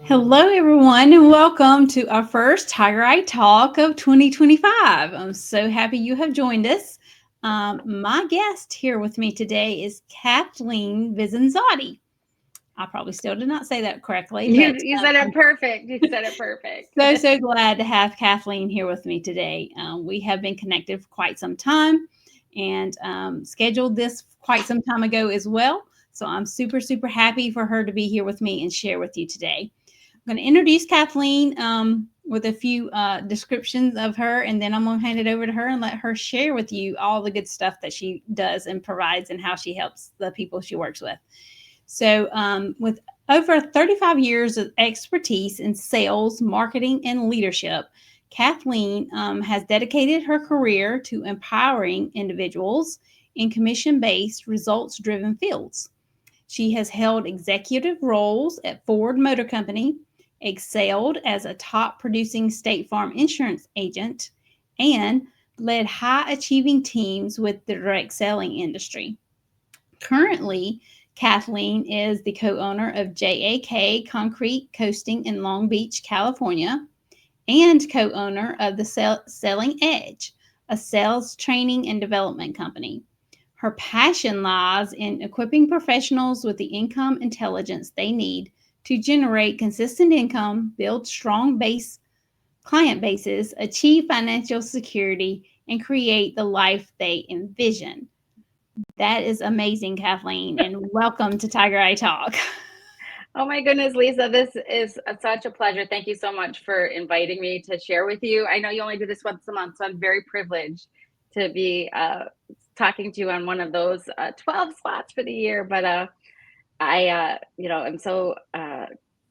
Hello, everyone, and welcome to our first Tiger Eye Talk of 2025. I'm so happy you have joined us. My guest here with me today is Kathleen Vicenzotti. I probably still did not say that correctly, You but you said it perfect. You said it perfect. so glad to have Kathleen here with me today. We have been connected for quite some time and scheduled this quite some time ago as well. So I'm super happy for her to be here with me and share with you today. I'm going to introduce Kathleen with a few descriptions of her, and then I'm going to hand it over to her and let her share with you all the good stuff that she does and provides and how she helps the people she works with. So, with over 35 years of expertise in sales, marketing, and leadership, Kathleen has dedicated her career to empowering individuals in commission based, results driven fields. She has held executive roles at Ford Motor Company, excelled as a top producing State Farm insurance agent, and led high achieving teams with the direct selling industry. Currently, Kathleen is the co owner of JAK Concrete Coasting in Long Beach, California, and co owner of the Selling Edge, a sales training and development company. Her passion lies in equipping professionals with the income intelligence they need to generate consistent income, build strong base client bases, achieve financial security, and create the life they envision. That is amazing, Kathleen, and welcome to Tiger Eye Talk. Oh my goodness, Lisa, this is such a pleasure. Thank you so much for inviting me to share with you. I know you only do this once a month, so I'm very privileged to be talking to you on one of those 12 spots for the year. But I'm so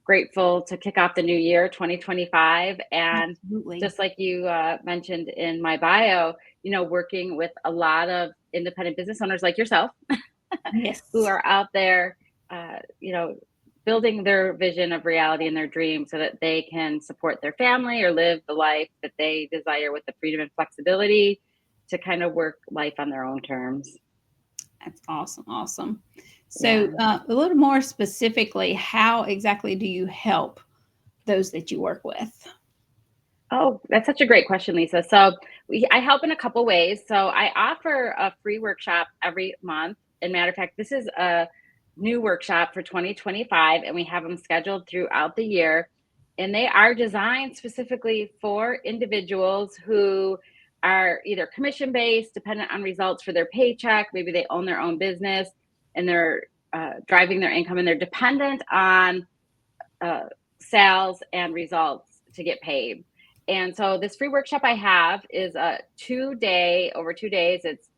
grateful to kick off the new year, 2025. And Absolutely. just like you mentioned in my bio, working with a lot of independent business owners like yourself who Yes. are out there, uh, you know, building their vision of reality and their dream so that they can support their family or live the life that they desire with the freedom and flexibility to kind of work life on their own terms. That's awesome. Awesome. So, Yeah. a little more specifically, how exactly do you help those that you work with? Oh, that's such a great question, Lisa. So I help in a couple ways. So I offer a free workshop every month. And matter of fact, this is a new workshop for 2025, and we have them scheduled throughout the year. And they are designed specifically for individuals who are either commission based, dependent on results for their paycheck. Maybe they own their own business and they're driving their income and they're dependent on uh, sales and results to get paid. And so this free workshop I have is a 2 day, over 2 days. It's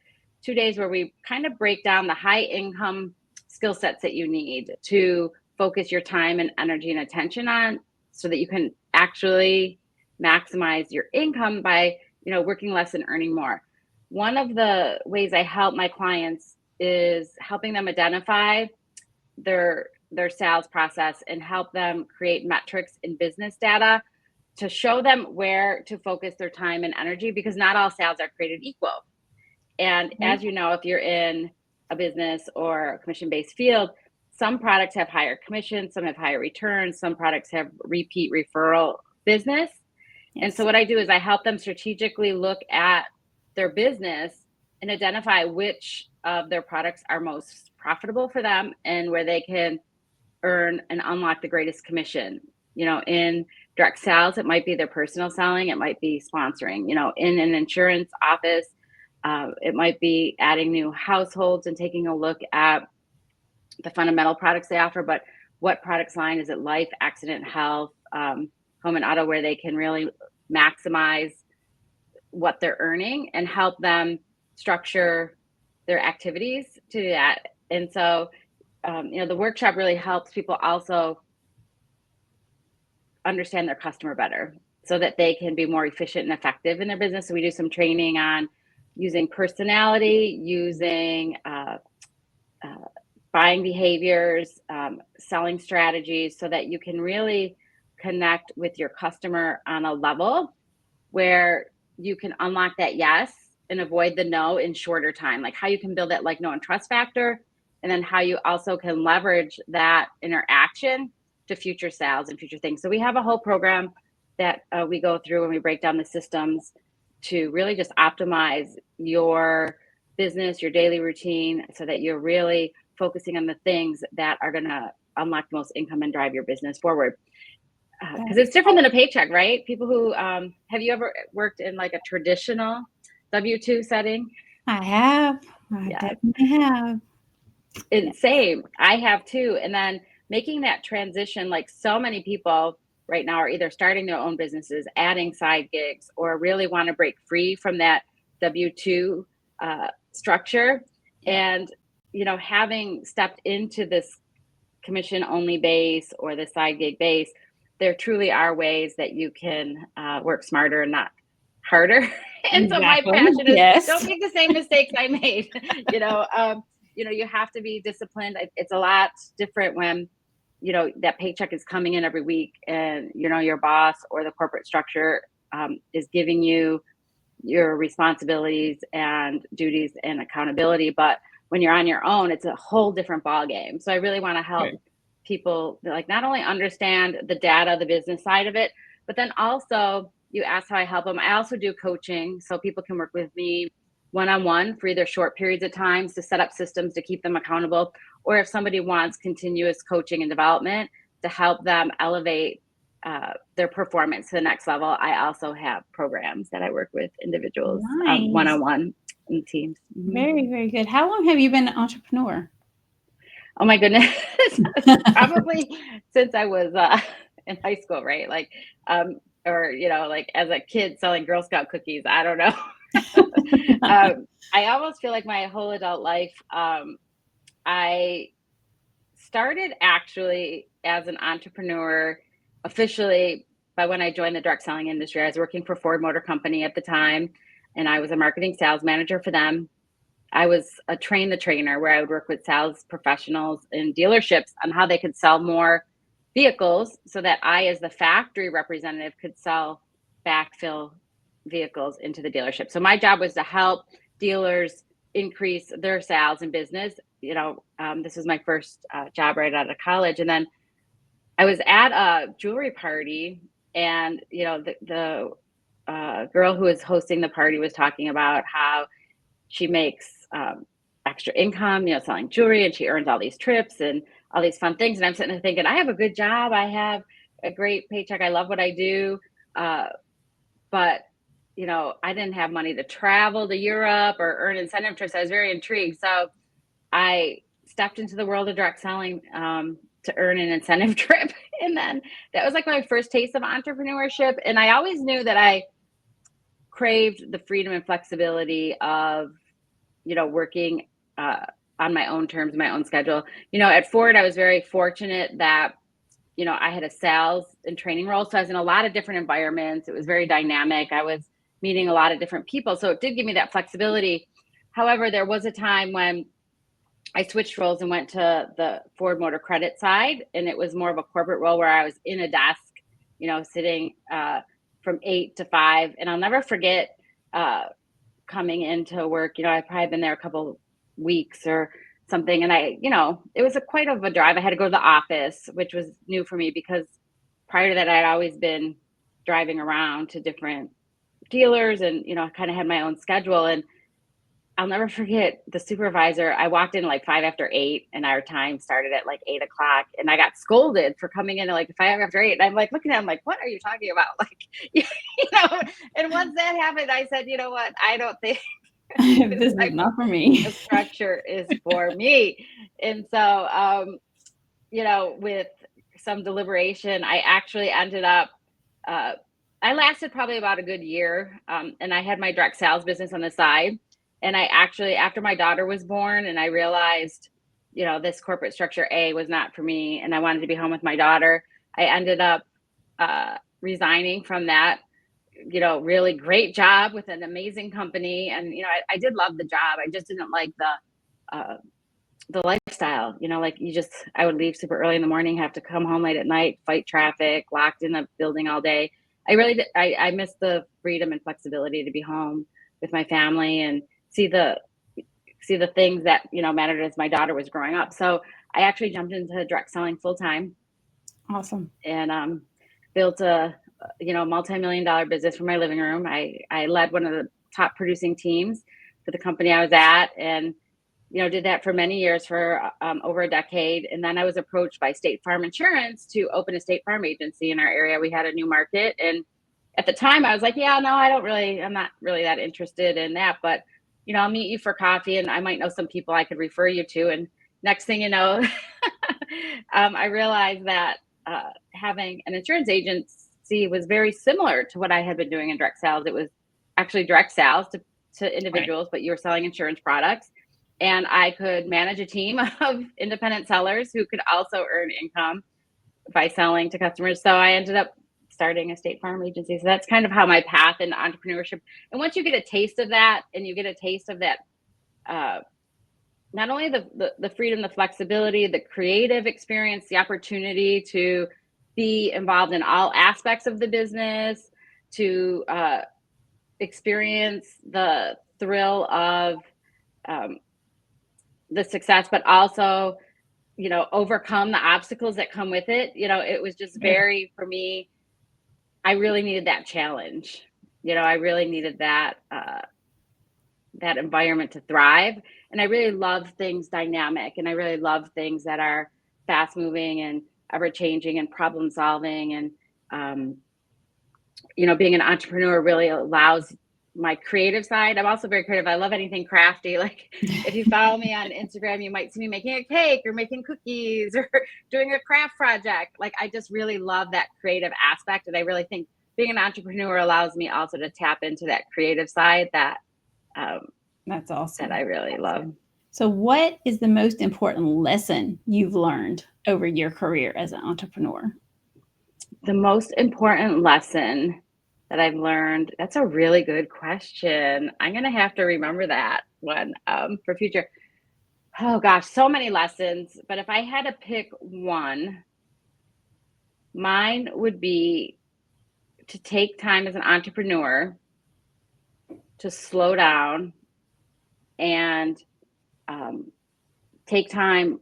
2 days where we kind of break down the high income skill sets that you need to focus your time and energy and attention on so that you can actually maximize your income by, working less and earning more. One of the ways I help my clients is helping them identify their sales process and help them create metrics in business data to show them where to focus their time and energy because not all sales are created equal. And Okay. as you know, if you're in a business or a commission based field, some products have higher commissions, some have higher returns, some products have repeat referral business. And so Yes. what I do is I help them strategically look at their business and identify which of their products are most profitable for them and where they can earn and unlock the greatest commission. In direct sales, it might be their personal selling, it might be sponsoring. In an insurance office, it might be adding new households and taking a look at the fundamental products they offer. But what products line is it? Life, accident, health, home and auto, where they can really maximize what they're earning and help them structure their activities to do that. And so, the workshop really helps people also understand their customer better so that they can be more efficient and effective in their business. So we do some training on using personality, using uh, buying behaviors, selling strategies, so that you can really connect with your customer on a level where you can unlock that yes and avoid the no in shorter time. Like how you can build that like, know, and trust factor, and then how you also can leverage that interaction to future sales and future things. So we have a whole program that we go through and we break down the systems to really just optimize your business, your daily routine, so that you're really focusing on the things that are going to unlock the most income and drive your business forward. Because it's different than a paycheck, right? People who, have you ever worked in like a traditional W-2 setting? I have. I definitely have. It's same. I have too. And then making that transition, like so many people right now are either starting their own businesses, adding side gigs, or really want to break free from that W-2 structure. And, having stepped into this commission only base or the side gig base, there truly are ways that you can work smarter and not harder. And so my passion is don't make the same mistakes I made. You have to be disciplined. It's a lot different when, that paycheck is coming in every week and, your boss or the corporate structure is giving you your responsibilities and duties and accountability. But when you're on your own, it's a whole different ballgame. So I really want to help people like not only understand the data, the business side of it, but then also you asked how I help them. I also do coaching so people can work with me one-on-one for either short periods of times to set up systems to keep them accountable, or if somebody wants continuous coaching and development to help them elevate their performance to the next level. I also have programs that I work with individuals one-on-one in teams. Very, very good. How long have you been an entrepreneur? Oh my goodness. Probably since I was in high school, right? Like, or, like as a kid selling Girl Scout cookies. I don't know. I almost feel like my whole adult life, I started actually as an entrepreneur officially by when I joined the direct selling industry. I was working for Ford Motor Company at the time, and I was a marketing sales manager for them. I was a train the trainer where I would work with sales professionals in dealerships on how they could sell more vehicles so that I, as the factory representative, could sell backfill vehicles into the dealership. So my job was to help dealers increase their sales and business. This was my first job right out of college. And then I was at a jewelry party, and, the girl who was hosting the party was talking about how she makes extra income, selling jewelry, and she earns all these trips and all these fun things. And I'm sitting there thinking, I have a good job. I have a great paycheck. I love what I do. But, I didn't have money to travel to Europe or earn incentive trips. I was very intrigued. So I stepped into the world of direct selling to earn an incentive trip. And then that was like my first taste of entrepreneurship. And I always knew that I craved the freedom and flexibility of, working on my own terms, my own schedule. At Ford, I was very fortunate that, I had a sales and training role. So I was in a lot of different environments. It was very dynamic. I was meeting a lot of different people. So it did give me that flexibility. However, there was a time when I switched roles and went to the Ford Motor Credit side. And it was more of a corporate role where I was in a desk, sitting from 8 to 5. And I'll never forget coming into work. I'd probably been there a couple weeks or something. And it was quite of a drive. I had to go to the office, which was new for me because prior to that, I'd always been driving around to different dealers and, I kind of had my own schedule. And I'll never forget the supervisor. I walked in like 5 after 8 and our time started at like 8 o'clock, and I got scolded for coming in at like 5 after 8. And I'm like looking at him like, what are you talking about? Like, and once that happened, I said, you know what? I don't think this is not for me. The structure is for me. And so, with some deliberation, I actually ended up, I lasted probably about a good year. And I had my direct sales business on the side. And I actually, after my daughter was born and I realized, this corporate structure was not for me, and I wanted to be home with my daughter, I ended up resigning from that, really great job with an amazing company. And, I did love the job. I just didn't like the lifestyle, like I would leave super early in the morning, have to come home late at night, fight traffic, locked in a building all day. I really did. I missed the freedom and flexibility to be home with my family and see the things that, mattered as my daughter was growing up. So I actually jumped into direct selling full time. Awesome. and built a multi-million-dollar business from my living room. I led one of the top producing teams for the company I was at, and did that for many years, for over a decade. And then I was approached by State Farm Insurance to open a State Farm agency in our area. We had a new market, and at the time I was like, yeah, no, I'm not really that interested in that, but I'll meet you for coffee and I might know some people I could refer you to. And next thing you know, I realized that having an insurance agency was very similar to what I had been doing in direct sales. It was actually direct sales to individuals, but you were selling insurance products. And I could manage a team of independent sellers who could also earn income by selling to customers. So I ended up starting a State Farm agency. So that's kind of how my path into entrepreneurship. And once you get a taste of that, and you get a taste of that, not only the freedom, the flexibility, the creative experience, the opportunity to be involved in all aspects of the business, to experience the thrill of the success, but also, overcome the obstacles that come with it. It was just very, for me, I really needed that challenge. I really needed that environment to thrive. And I really love things dynamic, and I really love things that are fast moving and ever changing and problem solving. And, being an entrepreneur really allows my creative side. I'm also very creative. I love anything crafty. Like, if you follow me on Instagram, you might see me making a cake or making cookies or doing a craft project. Like, I just really love that creative aspect. And I really think being an entrepreneur allows me also to tap into that creative side that that's awesome. that I really love. So what is the most important lesson you've learned over your career as an entrepreneur? The most important lesson that I've learned, that's a really good question. I'm going to have to remember that one for future. Oh gosh, so many lessons. But if I had to pick one, mine would be to take time as an entrepreneur to slow down and take time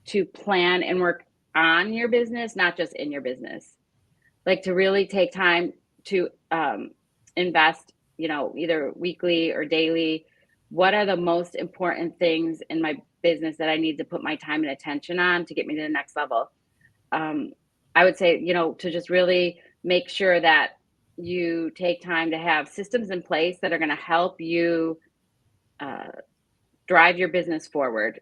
to plan and work on your business, not just in your business. Like, to really take time to invest, either weekly or daily. What are the most important things in my business that I need to put my time and attention on to get me to the next level? I would say, to just really make sure that you take time to have systems in place that are going to help you drive your business forward.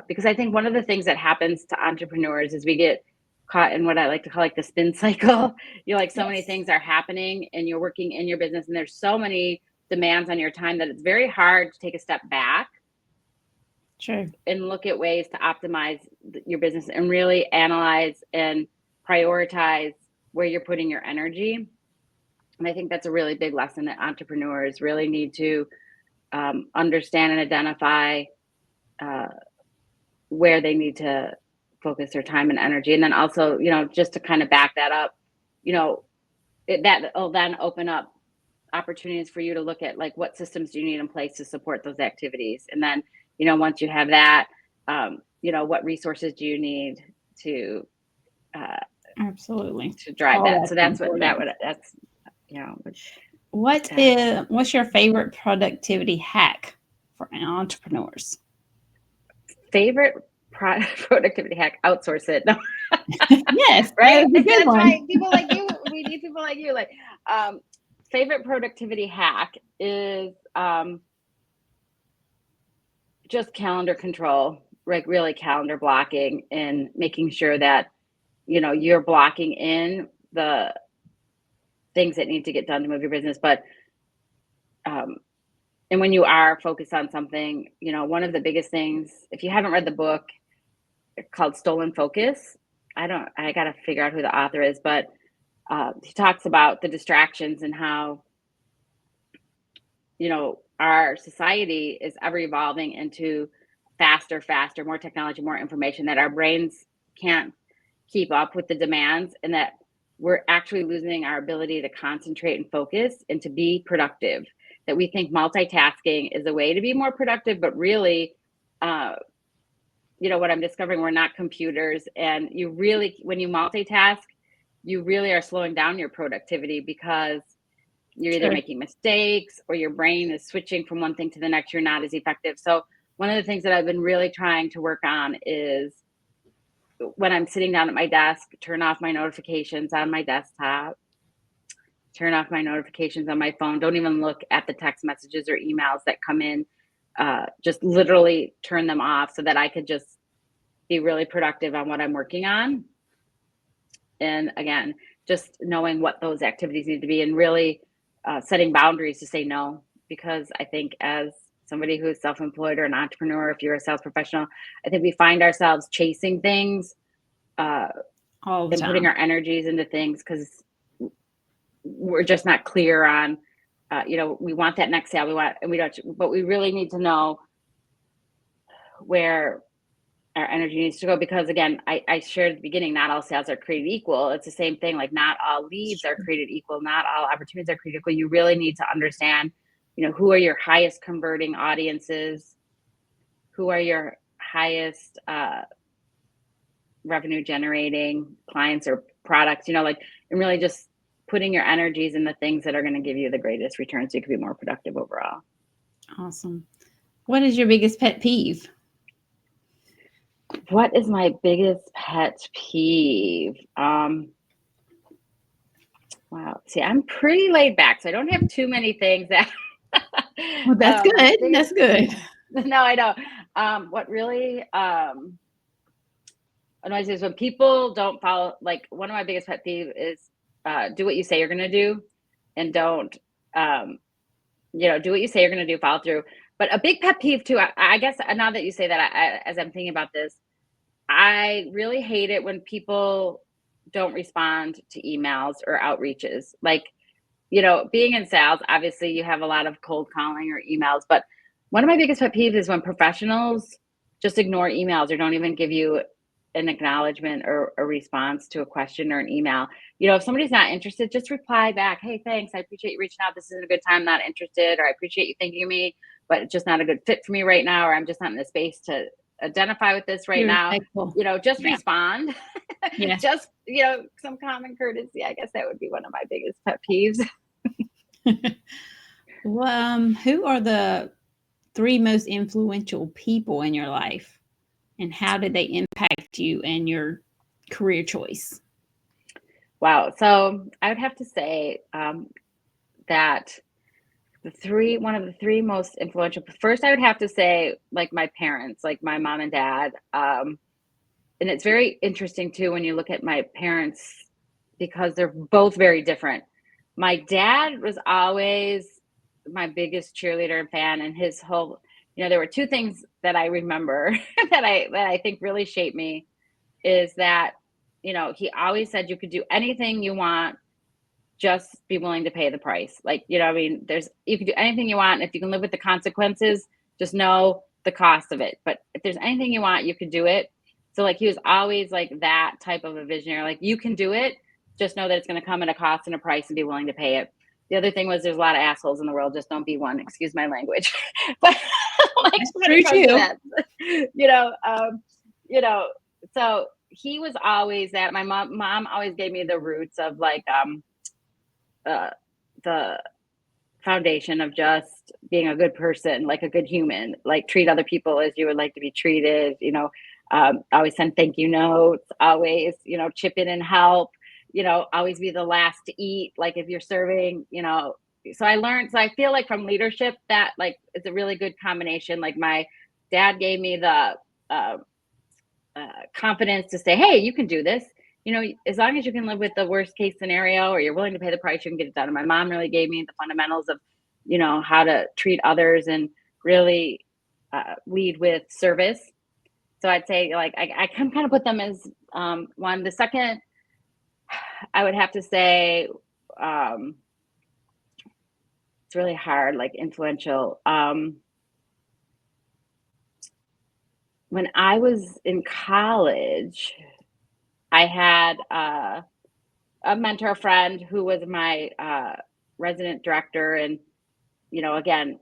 Because I think one of the things that happens to entrepreneurs is we get caught in what I like to call, like, the spin cycle. So many things are happening and you're working in your business, and there's so many demands on your time that it's very hard to take a step back. Sure. And look at ways to optimize your business and really analyze and prioritize where you're putting your energy. And I think that's a really big lesson that entrepreneurs really need to understand and identify where they need to focus their time and energy. And then also, just to kind of back that up, that will then open up opportunities for you to look at, like, what systems do you need in place to support those activities? And then, once you have that, what resources do you need to absolutely to drive that? So that's important. What's your favorite productivity hack for entrepreneurs? Favorite productivity hack? Outsource it. No. Yes, right. That's one. Right. People like you. We need people like you. Like, favorite productivity hack is just calendar control. Like, really calendar blocking and making sure that you're blocking in the things that need to get done to move your business. But and when you are focused on something, one of the biggest things, if you haven't read the book called Stolen Focus, I got to figure out who the author is, but he talks about the distractions and how, our society is ever evolving into faster, more technology, more information, that our brains can't keep up with the demands, and that we're actually losing our ability to concentrate and focus and to be productive. That we think multitasking is a way to be more productive, but really what I'm discovering, we're not computers, and you really, when you multitask, you really are slowing down your productivity because you're either Sure. making mistakes or your brain is switching from one thing to the next. You're not as effective. So one of the things that I've been really trying to work on is when I'm sitting down at my desk, turn off my notifications on my desktop, turn off my notifications on my phone. Don't even look at the text messages or emails that come in. Just literally turn them off so that I could just be really productive on what I'm working on. And again, just knowing what those activities need to be, and really setting boundaries to say no. Because I think as somebody who is self-employed or an entrepreneur, if you're a sales professional, I think we find ourselves chasing things All the and putting time. our energies into things because we're just not clear on, we want that next sale, we don't, but we really need to know where our energy needs to go. Because again, I shared at the beginning, not all sales are created equal. It's the same thing. Like not all leads are created equal. Not all opportunities are created equal. You really need to understand, who are your highest converting audiences, who are your highest revenue generating clients or products, and really just putting your energies in the things that are going to give you the greatest returns so you can be more productive overall. Awesome. What is your biggest pet peeve? What is my biggest pet peeve? Wow. See, I'm pretty laid back, so I don't have too many things that Well, that's my good. biggest, That's good. no, I know. What really annoys me is when people don't follow. Like one of my biggest pet peeve is do what you say you're gonna do, and don't do what you say you're gonna do, follow through. But a big pet peeve too, I guess now that you say that, as I'm thinking about this, I really hate it when people don't respond to emails or outreaches. Like, being in sales, obviously you have a lot of cold calling or emails, but one of my biggest pet peeves is when professionals just ignore emails or don't even give you an acknowledgement or a response to a question or an email. If somebody's not interested, just reply back, hey, thanks, I appreciate you reaching out. This isn't a good time, not interested, or I appreciate you thinking of me, but it's just not a good fit for me right now, or I'm just not in the space to identify with this right You're now. respectful. Just Yeah. respond. Yes. Just, some common courtesy. I guess that would be one of my biggest pet peeves. Well, who are the three most influential people in your life, and how did they impact you and your career choice? Wow. So I would have to say that one of the three most influential, first, I would have to say like my parents, like my mom and dad. And it's very interesting too when you look at my parents because they're both very different. My dad was always my biggest cheerleader and fan, and his whole, there were two things that I remember that I think really shaped me is that, he always said you could do anything you want, just be willing to pay the price. Like, you can do anything you want. And if you can live with the consequences, just know the cost of it. But if there's anything you want, you could do it. So like, he was always like that type of a visionary, like you can do it. Just know that it's going to come at a cost and a price and be willing to pay it. The other thing was there's a lot of assholes in the world. Just don't be one. Excuse my language. But like That's when true it comes to too. that, you know, so he was always that. My mom always gave me the roots of like, the foundation of just being a good person, like a good human, like treat other people as you would like to be treated, always send thank you notes, always, chip in and help, always be the last to eat. Like if you're serving, so I feel like from leadership that like it's a really good combination. Like my dad gave me the confidence to say, hey, you can do this. As long as you can live with the worst case scenario or you're willing to pay the price, you can get it done. And my mom really gave me the fundamentals of, how to treat others and really lead with service. So I'd say like, I can kind of put them as one. The second, I would have to say, it's really hard, like influential. When I was in college, I had a mentor friend who was my resident director. And, again,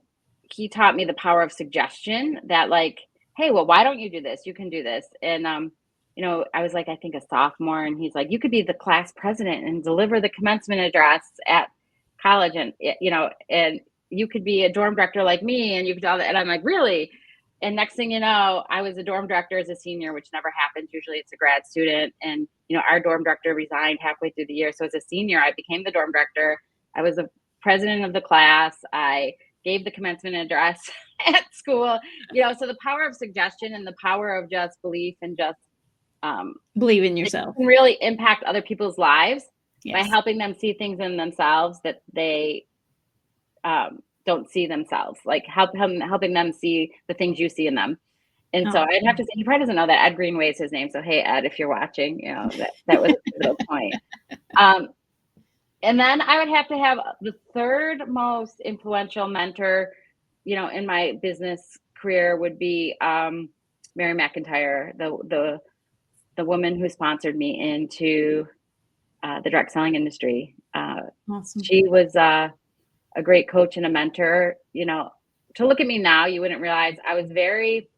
he taught me the power of suggestion that like, hey, well, why don't you do this? You can do this. And, I was like, I think a sophomore, and he's like, you could be the class president and deliver the commencement address at college. And, and you could be a dorm director like me, and you could do all that. And I'm like, really? And next thing you know, I was a dorm director as a senior, which never happens. Usually it's a grad student. And, our dorm director resigned halfway through the year. So as a senior, I became the dorm director. I was the president of the class. I gave the commencement address at school, so the power of suggestion and the power of just belief and just believe in yourself can really impact other people's lives by Yes. helping them see things in themselves that they don't see themselves, like helping them see the things you see in them. And so I'd have to say, he probably doesn't know that Ed Greenway is his name. So, hey, Ed, if you're watching, that was a pivotal point. And then I would have to have the third most influential mentor, in my business career would be Mary McIntyre, the woman who sponsored me into the direct selling industry. Awesome. She was a great coach and a mentor. To look at me now, you wouldn't realize I was very,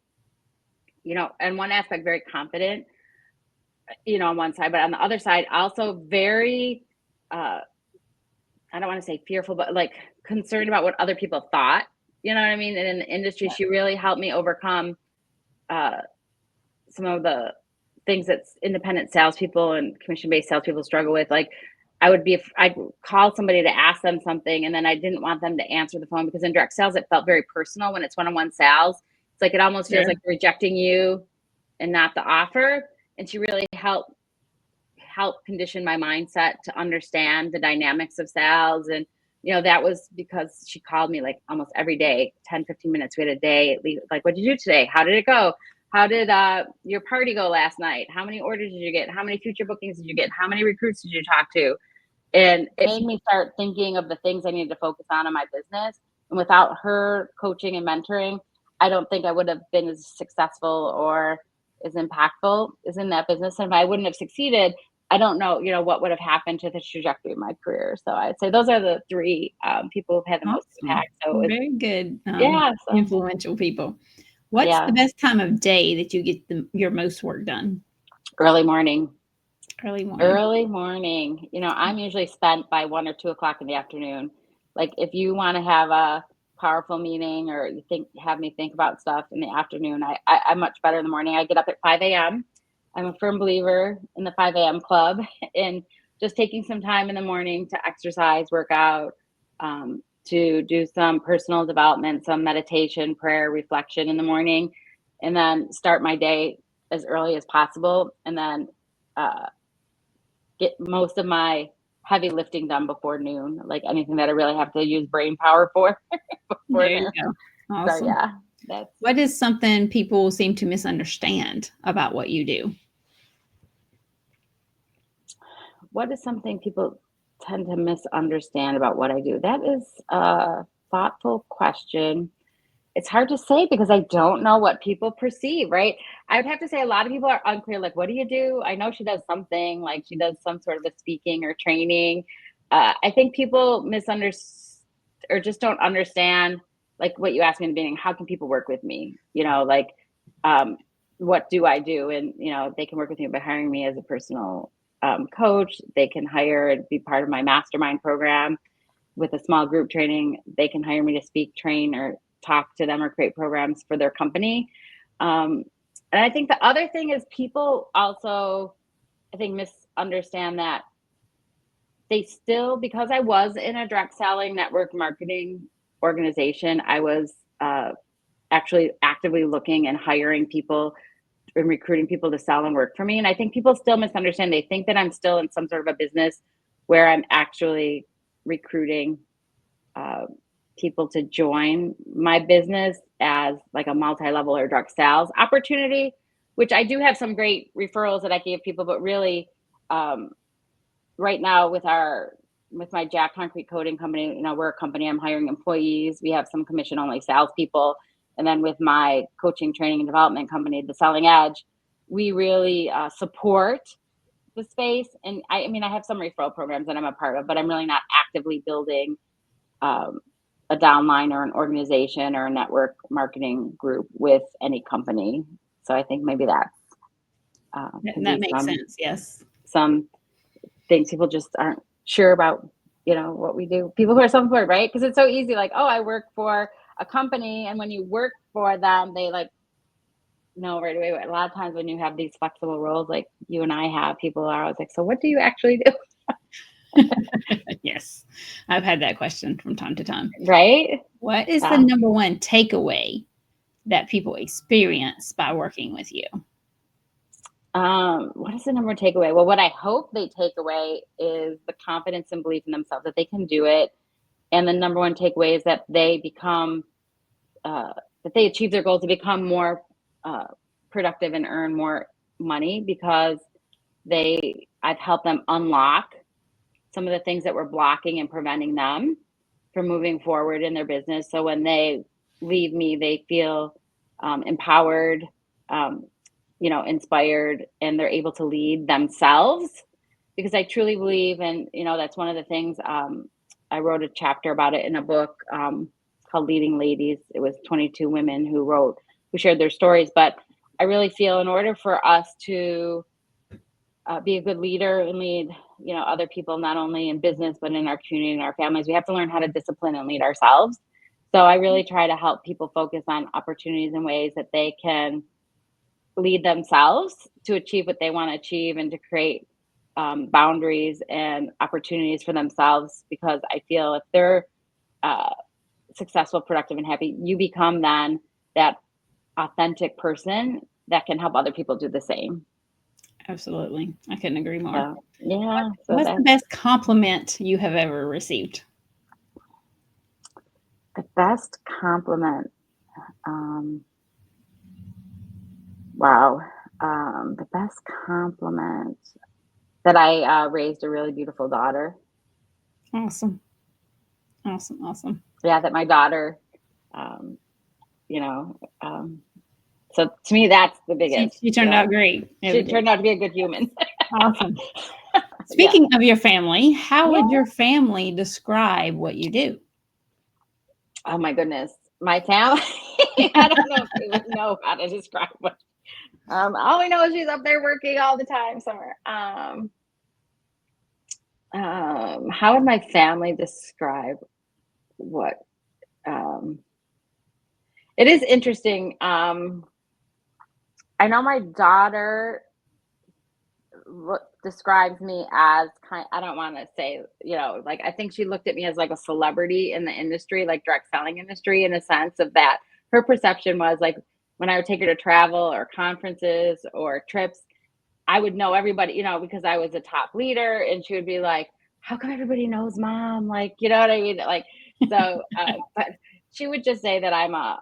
in one aspect, very confident, on one side, but on the other side, also very, I don't want to say fearful, but like concerned about what other people thought, you know what I mean? And in the industry, she really helped me overcome some of the things that independent salespeople and commission-based salespeople struggle with. Like I'd call somebody to ask them something, and then I didn't want them to answer the phone, because in direct sales, it felt very personal. When it's one-on-one sales, it's like, it almost feels like rejecting you and not the offer. And she really helped condition my mindset to understand the dynamics of sales. And, that was because she called me like almost every day, 10, 15 minutes. We had a day at least, like, what did you do today? How did it go? How did your party go last night? How many orders did you get? How many future bookings did you get? How many recruits did you talk to? And it made me start thinking of the things I needed to focus on in my business. And without her coaching and mentoring, I don't think I would have been as successful or as impactful as in that business. And if I wouldn't have succeeded, I don't know, what would have happened to the trajectory of my career. So I'd say those are the three people who've had the most impact. So very good. Influential people. What's the best time of day that you get your most work done? Early morning. Early morning. Early morning. I'm usually spent by 1 or 2 o'clock in the afternoon. Like, if you want to have a powerful meeting or you have me think about stuff in the afternoon, I'm much better in the morning. I get up at 5 a.m. I'm a firm believer in the 5 a.m. club, and just taking some time in the morning to exercise, work out, to do some personal development, some meditation, prayer, reflection in the morning, and then start my day as early as possible. And then get most of my heavy lifting done before noon, like anything that I really have to use brain power for. There you go. Awesome. So, what is something people seem to misunderstand about what you do? What is something people tend to misunderstand about what I do? That is a thoughtful question. It's hard to say because I don't know what people perceive, right? I would have to say a lot of people are unclear, like, what do you do? I know she does something, like she does some sort of a speaking or training. I think people misunderstand or just don't understand, like what you asked me in the beginning, how can people work with me? What do I do? And, they can work with me by hiring me as a personal coach. They can hire and be part of my mastermind program with a small group training. They can hire me to speak, train, or talk to them or create programs for their company. And I think the other thing is people also, I think, misunderstand that they still, because I was in a direct selling network marketing organization, I was actually actively looking and hiring people and recruiting people to sell and work for me. And I think people still misunderstand. They think that I'm still in some sort of a business where I'm actually recruiting people to join my business as like a multi-level or direct sales opportunity, which I do have some great referrals that I give people, but really right now with my Jack Concrete Coating company, we're a company, I'm hiring employees. We have some commission only salespeople. And then with my coaching, training, and development company, The Selling Edge, we really support the space. And I have some referral programs that I'm a part of, but I'm really not actively building a downline or an organization or a network marketing group with any company. So I think maybe that could That be makes sense. Yes. some things people just aren't sure about, what we do. People who are self-employed, right? Because it's so easy, like, oh, I work for a company, and when you work for them, they like know right away. A lot of times when you have these flexible roles, like you and I have, people are always like, so what do you actually do? Yes. I've had that question from time to time. Right? What is the number one takeaway that people experience by working with you? What is the number one takeaway? Well, what I hope they take away is the confidence and belief in themselves that they can do it. And the number one takeaway is that they become, that they achieve their goals to become more productive and earn more money, because I've helped them unlock some of the things that were blocking and preventing them from moving forward in their business. So when they leave me, they feel empowered, inspired, and they're able to lead themselves, because I truly believe, and that's one of the things, I wrote a chapter about it in a book called Leading Ladies. It was 22 women who shared their stories. But I really feel in order for us to be a good leader and lead, other people, not only in business, but in our community and our families, we have to learn how to discipline and lead ourselves. So I really try to help people focus on opportunities and ways that they can lead themselves to achieve what they want to achieve, and to create boundaries and opportunities for themselves. Because I feel if they're successful, productive, and happy, you become then that authentic person that can help other people do the same. Absolutely. I couldn't agree more. So, yeah. What's the best compliment you have ever received? The best compliment. Wow. The best compliment, that I raised a really beautiful daughter. Awesome. Awesome. Yeah, that my daughter, so to me, that's the biggest. She turned out great. She turned out to be a good human. Awesome. Speaking of your family, how would your family describe what you do? Oh my goodness. My family, I don't know if they would know how to describe what. All we know is she's up there working all the time somewhere. How would my family describe what? It is interesting. I know my daughter describes me as I don't want to say, like, I think she looked at me as like a celebrity in the industry, like direct selling industry, in a sense of that her perception was like, when I would take her to travel or conferences or trips, I would know everybody, because I was a top leader, and she would be like, how come everybody knows mom? Like, you know what I mean? Like, so, but she would just say that I'm a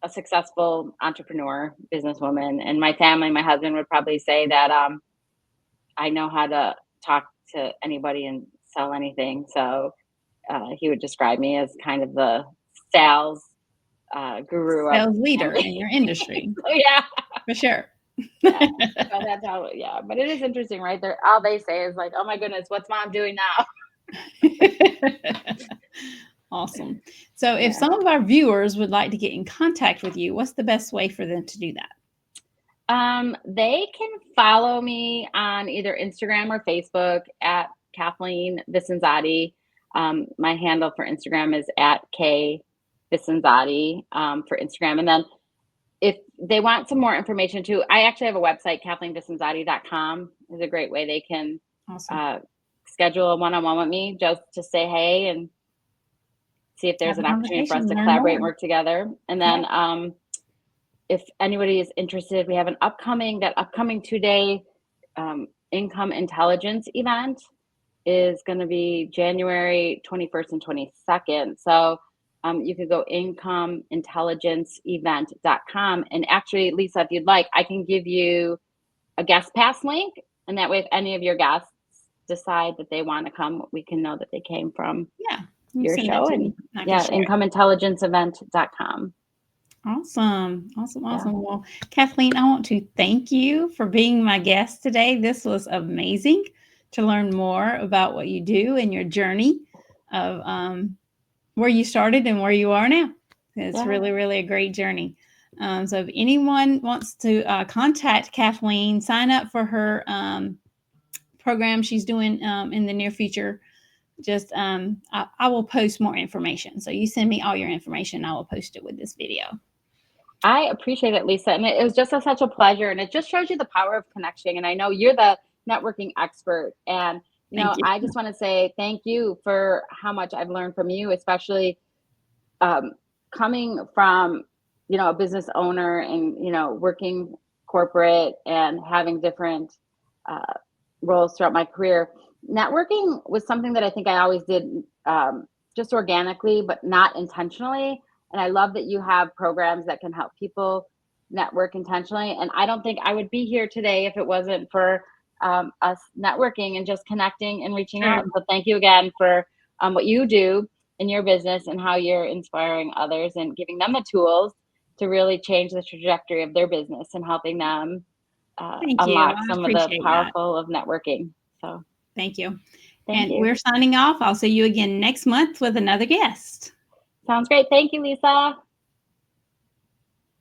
successful entrepreneur, businesswoman. And my family, my husband would probably say that I know how to talk to anybody and sell anything. So he would describe me as kind of the sales guru, sales leader in your industry. So, yeah, for sure. Yeah. So that's how. Yeah, but it is interesting, right? All they say is like, "Oh my goodness, what's mom doing now?" Awesome. So if some of our viewers would like to get in contact with you, what's the best way for them to do that? They can follow me on either Instagram or Facebook at Kathleen Vicenzotti. My handle for Instagram is at K Vicenzotti for Instagram. And then if they want some more information too, I actually have a website, KathleenVicenzotti.com is a great way they can schedule a one-on-one with me, just to say hey and see if there's an opportunity for us to collaborate and work together. And then if anybody is interested, we have an upcoming 2-day income intelligence event is going to be January 21st and 22nd. So you could go incomeintelligenceevent.com. And actually, Lisa, if you'd like, I can give you a guest pass link. And that way, if any of your guests decide that they want to come, we can know that they came from your show. And incomeintelligenceevent.com. Awesome. Well, Kathleen, I want to thank you for being my guest today. This was amazing to learn more about what you do and your journey. of where you started and where you are now. It's Yeah. really, really a great journey. So if anyone wants to contact Kathleen, sign up for her program she's doing in the near future, just I will post more information. So you send me all your information. I will post it with this video. I appreciate it, Lisa. And it was just such a pleasure. And it just shows you the power of connection. And I know you're the networking expert. And, Thank you. I just want to say thank you for how much I've learned from you, especially um, coming from, a business owner and, working corporate and having different uh, roles throughout my career. Networking was something that I think I always did just organically, but not intentionally. And I love that you have programs that can help people network intentionally. And I don't think I would be here today if it wasn't for us networking and just connecting and reaching out. True. So thank you again for what you do in your business and how you're inspiring others and giving them the tools to really change the trajectory of their business and helping them Thank you. unlock I some of the appreciate that. powerful of networking. So Thank you. thank And you. we're signing off. I'll see you again next month with another guest. Sounds great. Thank you, Lisa.